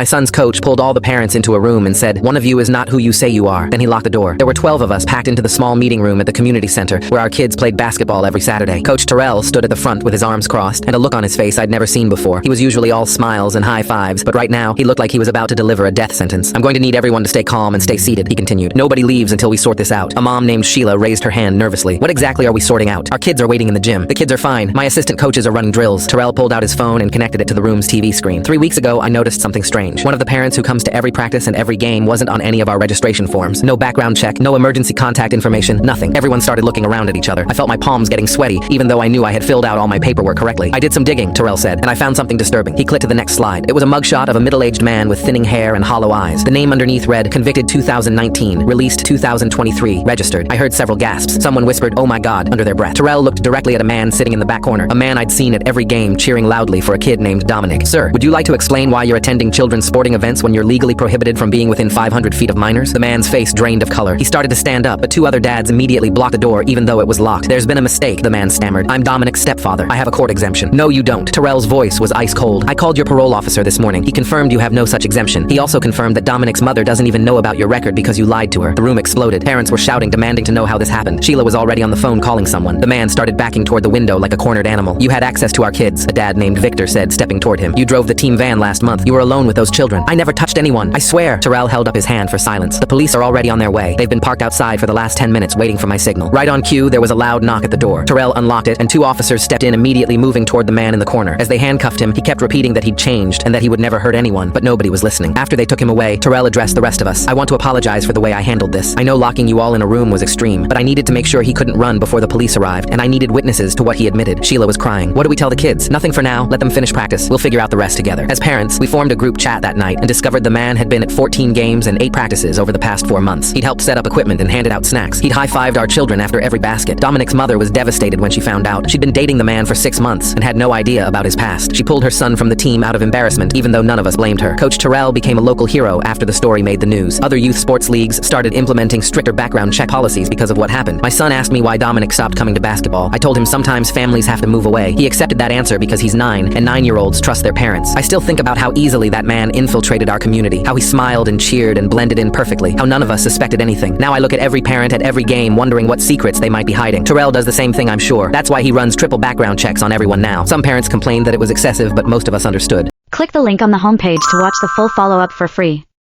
My son's coach pulled all the parents into a room and said, "One of you is not who you say you are." Then he locked the door. There were 12 of us packed into the small meeting room at the community center where our kids played basketball every Saturday. Coach Terrell stood at the front with his arms crossed and a look on his face I'd never seen before. He was usually all smiles and high fives, but right now he looked like he was about to deliver a death sentence. "I'm going to need everyone to stay calm and stay seated," he continued. "Nobody leaves until we sort this out." A mom named Sheila raised her hand nervously. "What exactly are we sorting out? Our kids are waiting in the gym." "The kids are fine. My assistant coaches are running drills." Terrell pulled out his phone and connected it to the room's TV screen. 3 weeks ago, I noticed something strange. One of the parents who comes to every practice and every game wasn't on any of our registration forms. No background check, no emergency contact information, nothing. Everyone started looking around at each other. I felt my palms getting sweaty, even though I knew I had filled out all my paperwork correctly. "I did some digging," Terrell said, "and I found something disturbing." He clicked to the next slide. It was a mugshot of a middle-aged man with thinning hair and hollow eyes. The name underneath read, "Convicted 2019, released 2023, registered." I heard several gasps. Someone whispered, "Oh my God," under their breath. Terrell looked directly at a man sitting in the back corner, a man I'd seen at every game cheering loudly for a kid named Dominic. "Sir, would you like to explain why you're attending children's sporting events when you're legally prohibited from being within 500 feet of minors?" The man's face drained of color. He started to stand up, but 2 other dads immediately blocked the door even though it was locked. "There's been a mistake," the man stammered. "I'm Dominic's stepfather. I have a court exemption." "No, you don't." Terrell's voice was ice cold. "I called your parole officer this morning. He confirmed you have no such exemption. He also confirmed that Dominic's mother doesn't even know about your record because you lied to her." The room exploded. Parents were shouting, demanding to know how this happened. Sheila was already on the phone calling someone. The man started backing toward the window like a cornered animal. "You had access to our kids," a dad named Victor said, stepping toward him. "You drove the team van last month. You were alone with those children." "I never touched anyone. I swear." Terrell held up his hand for silence. "The police are already on their way. They've been parked outside for the last 10 minutes waiting for my signal." Right on cue, there was a loud knock at the door. Terrell unlocked it, and 2 officers stepped in immediately, moving toward the man in the corner. As they handcuffed him, he kept repeating that he'd changed and that he would never hurt anyone, but nobody was listening. After they took him away, Terrell addressed the rest of us. "I want to apologize for the way I handled this. I know locking you all in a room was extreme, but I needed to make sure he couldn't run before the police arrived, and I needed witnesses to what he admitted." Sheila was crying. "What do we tell the kids?" "Nothing for now. Let them finish practice. We'll figure out the rest together." As parents, we formed a group chat that night and discovered the man had been at 14 games and 8 practices over the past 4 months. He'd helped set up equipment and handed out snacks. He'd high-fived our children after every basket. Dominic's mother was devastated when she found out. She'd been dating the man for 6 months and had no idea about his past. She pulled her son from the team out of embarrassment, even though none of us blamed her. Coach Terrell became a local hero after the story made the news. Other youth sports leagues started implementing stricter background check policies because of what happened. My son asked me why Dominic stopped coming to basketball. I told him sometimes families have to move away. He accepted that answer because he's 9, and 9-year-olds trust their parents. I still think about how easily that man infiltrated our community, how he smiled and cheered and blended in perfectly, how none of us suspected anything. Now I look at every parent at every game wondering what secrets they might be hiding. Terrell does the same thing, I'm sure. That's why he runs triple background checks on everyone now. Some parents complained that it was excessive, but most of us understood. Click the link on the homepage to watch the full follow-up for free.